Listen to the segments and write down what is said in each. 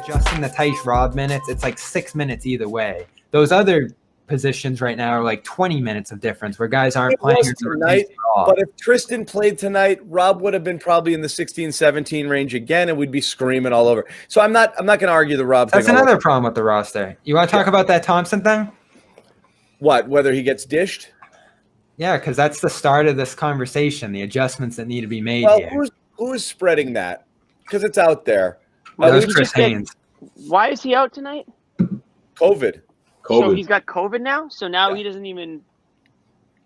adjusting the Tice Rob minutes, it's like 6 minutes either way. Those other positions right now are like 20 minutes of difference where guys aren't playing tonight. But if Tristan played tonight, Rob would have been probably in the 16-17 range again, and we'd be screaming all over. So I'm not going to argue the Rob thing. That's another problem with the roster. You want to talk about that Thompson thing? What? Whether he gets dished? Yeah, because that's the start of this conversation, the adjustments that need to be made here. Who is spreading that? Because it's out there. That was Chris Haynes. Why is he out tonight? COVID. So he's got COVID now? So now he doesn't even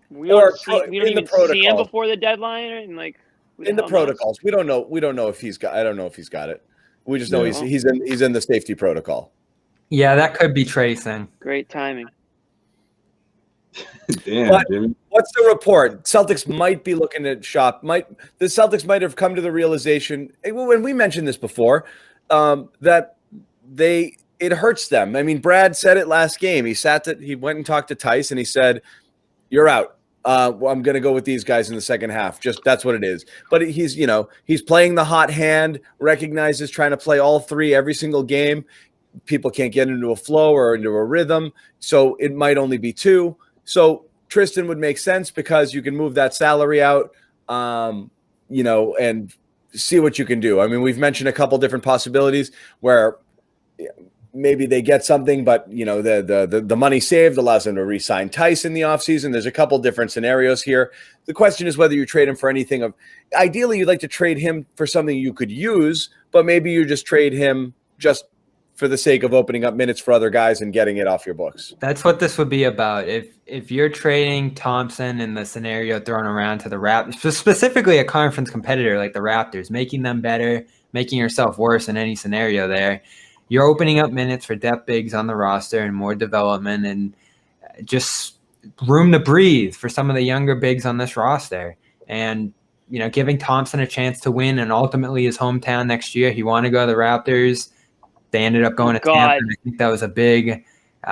we don't even see him before the deadline and like in the protocols. We don't know if he's got I don't know if he's got it. We just know he's in the safety protocol. Yeah, that could be tracing. Great timing. Damn, Jimmy. What's the report? Celtics might be looking at shop. The Celtics might have come to the realization, when we mentioned this before, that it hurts them. I mean, Brad said it last game. He went and talked to Tice and he said, "You're out. I'm going to go with these guys in the second half." Just that's what it is. But he's playing the hot hand. Recognizes trying to play all three every single game. People can't get into a flow or into a rhythm, so it might only be two. So Tristan would make sense because you can move that salary out, and see what you can do. I mean, we've mentioned a couple different possibilities where maybe they get something, but the money saved allows them to re-sign Tice in the offseason. There's a couple different scenarios here. The question is whether you trade him for anything. Ideally, you'd like to trade him for something you could use, but maybe you just trade him just for the sake of opening up minutes for other guys and getting it off your books. That's what this would be about. If you're trading Thompson in the scenario thrown around to the Raptors, specifically a conference competitor like the Raptors, making them better, making yourself worse in any scenario there, you're opening up minutes for depth bigs on the roster and more development and just room to breathe for some of the younger bigs on this roster. And, giving Thompson a chance to win and ultimately his hometown next year. He wanted to go to the Raptors. They ended up going to Tampa, and I think that was a big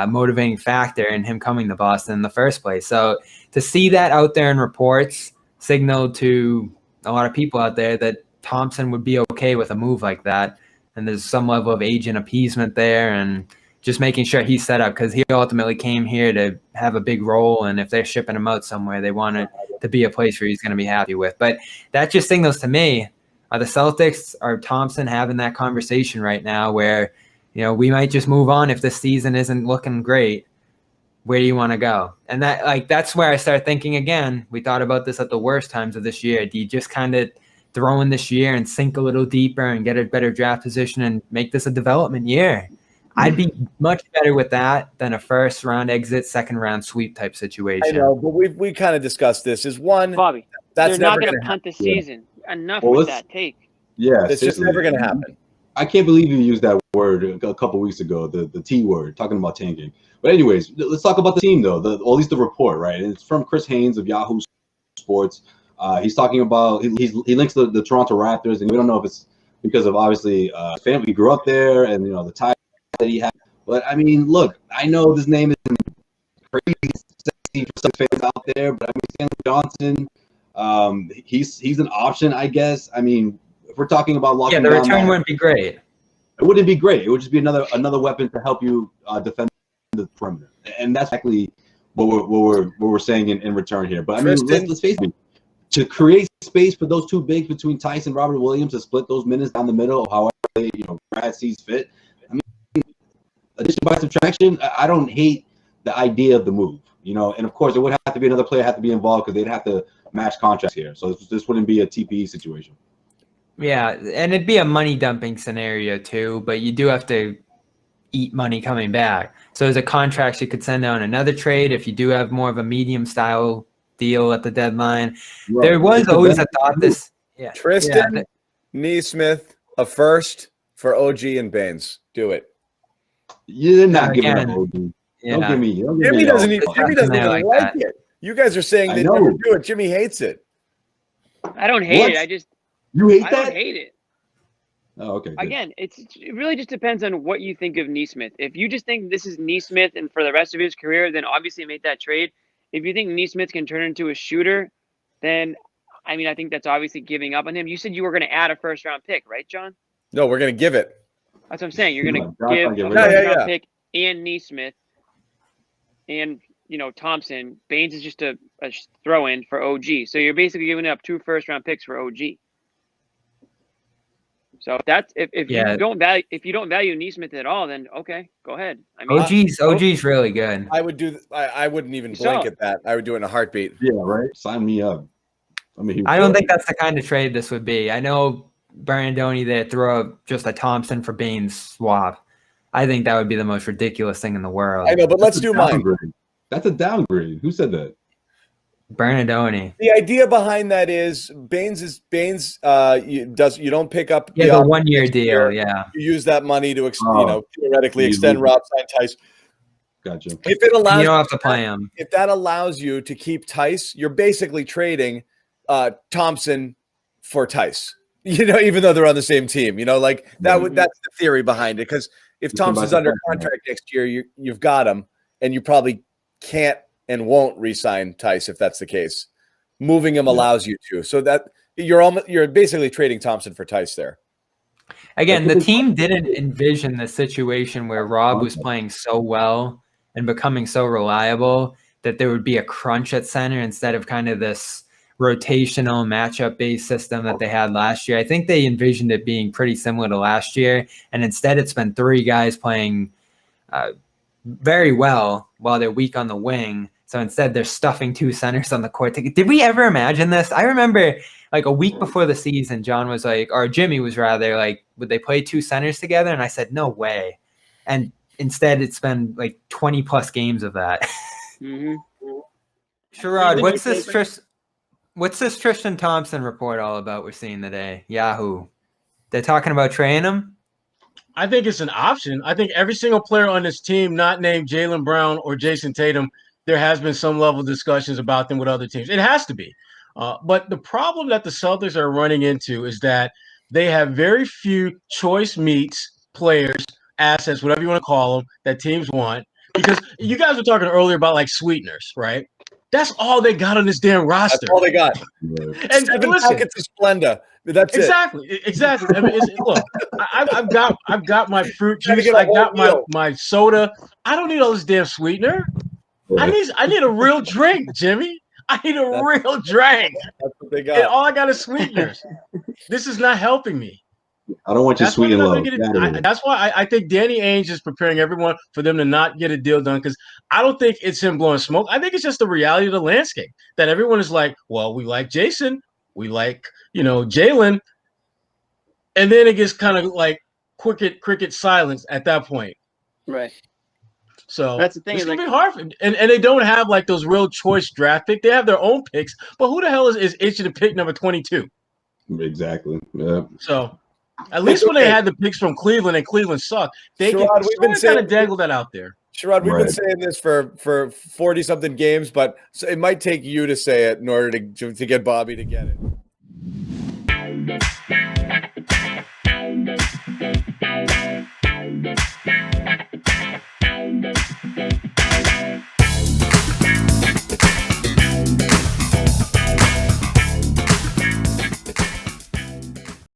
motivating factor in him coming to Boston in the first place. So to see that out there in reports signaled to a lot of people out there that Thompson would be okay with a move like that, and there's some level of agent appeasement there and just making sure he's set up because he ultimately came here to have a big role, and if they're shipping him out somewhere, they want it to be a place where he's going to be happy with. But that just signals to me, are the Celtics, are Thompson having that conversation right now where, we might just move on if this season isn't looking great? Where do you want to go? And that's where I start thinking again. We thought about this at the worst times of this year. Do you just kind of throw in this year and sink a little deeper and get a better draft position and make this a development year? I'd be much better with that than a first round exit, second round sweep type situation. I know, but we kind of discussed this. Is one, Bobby, that's they're not going to punt the season. Enough with that take. Yeah, it's just never going to happen. I can't believe you used that word a couple weeks ago, the T word, talking about tanking. But anyways, let's talk about the team, though, or at least the report, right? And it's from Chris Haynes of Yahoo Sports. He's talking about he links the Toronto Raptors, and we don't know if it's because of obviously family he grew up there and the ties that he had. But I mean, look, I know this name isn't crazy sexy for some fans out there, but I mean Stanley Johnson, he's an option, I guess. I mean, if we're talking about locking the return wouldn't be great. It wouldn't be great. It would just be another weapon to help you defend the perimeter, and that's exactly what we're saying in return here. But I mean, let's face it. To create space for those two bigs between Tice and Robert Williams to split those minutes down the middle, however Brad sees fit. I mean, addition by subtraction, I don't hate the idea of the move, and of course it would have to be another player have to be involved because they'd have to match contracts here. So this wouldn't be a TPE situation. Yeah, and it'd be a money dumping scenario too, but you do have to eat money coming back. So there's a contract you could send out another trade if you do have more of a medium style deal at the deadline. Right. There was always a thought this. Yeah, Tristan Nesmith, a first for OG and Baynes. Do it. You're not giving up OG. Yeah. Don't give me. Jimmy doesn't even like it. You guys are saying they never do it. Jimmy hates it. I don't hate it. You hate that? I don't hate it. Oh, okay. Good. Again, it really just depends on what you think of Nesmith. If you just think this is Nesmith and for the rest of his career, then obviously make that trade. If you think Nesmith can turn into a shooter, then, I think that's obviously giving up on him. You said you were going to add a first-round pick, right, John? No, we're going to give it. That's what I'm saying. You're going to Oh my God, give a get rid of first-round pick and Neesmith and, Thompson. Baynes is just a throw-in for OG. So you're basically giving up 2 first-round picks for OG. So if you don't value Neesmith at all, then okay, go ahead. I mean, OG's really good. I wouldn't even blink at that. I would do it in a heartbeat. Yeah, right. Sign me up. I don't think that's the kind of trade this would be. I know Bernardoni, they throw just a Thompson for Baynes swap. I think that would be the most ridiculous thing in the world. I know, but let's do mine. That's a downgrade. Who said that? Bernardoni. The idea behind that is Baynes. You don't pick up. Yeah, the 1-year deal. Yeah, you use that money to theoretically extend Rob Tice. Gotcha. If it allows, you don't have to play him. If that allows you to keep Tice, you're basically trading Thompson for Tice. Even though they're on the same team. That's the theory behind it. Because if Thompson's under contract next year, you've got him, and you probably can't and won't re-sign Tice if that's the case. Moving him allows you to. So that you're basically trading Thompson for Tice there. Again, the team didn't envision the situation where Rob was playing so well and becoming so reliable that there would be a crunch at center instead of kind of this rotational matchup-based system that they had last year. I think they envisioned it being pretty similar to last year, and instead it's been 3 guys playing very well while they're weak on the wing. So instead, they're stuffing 2 centers on the court. Did we ever imagine this? I remember like a week before the season, John was like, or Jimmy was rather like, would they play 2 centers together? And I said, no way. And instead, it's been like 20 plus games of that. Mm-hmm. Sherrod, what's this Tristan Thompson report all about we're seeing today? Yahoo. They're talking about trading him? I think it's an option. I think every single player on this team, not named Jaylen Brown or Jason Tatum, there has been some level of discussions about them with other teams. It has to be. But the problem that the Celtics are running into is that they have very few choice meets, players, assets, whatever you want to call them, that teams want. Because you guys were talking earlier about like sweeteners, right? That's all they got on this damn roster. That's all they got. And 7 listen, pockets of Splenda. That's exactly. I mean, look, I've got my fruit juice. I got my soda. I don't need all this damn sweetener. I need a real drink, Jimmy. I need a real drink. That's what they got. And all I got is sweeteners. This is not helping me. I don't want you sweet and low. That's why I think Danny Ainge is preparing everyone for them to not get a deal done, because I don't think it's him blowing smoke. I think it's just the reality of the landscape that everyone is like, well, we like Jason, we like Jaylen, and then it gets kind of like cricket silence at that point. Right. So that's the thing. It's gonna be hard and they don't have like those real choice draft picks. They have their own picks, but who the hell is itching to pick number 22? Exactly. Yeah. So at least when they had the picks from Cleveland and Cleveland sucked, they can kind of dangle that out there. Sherrod, we've been saying this for 40-something games, but it might take you to say it in order to get Bobby to get it.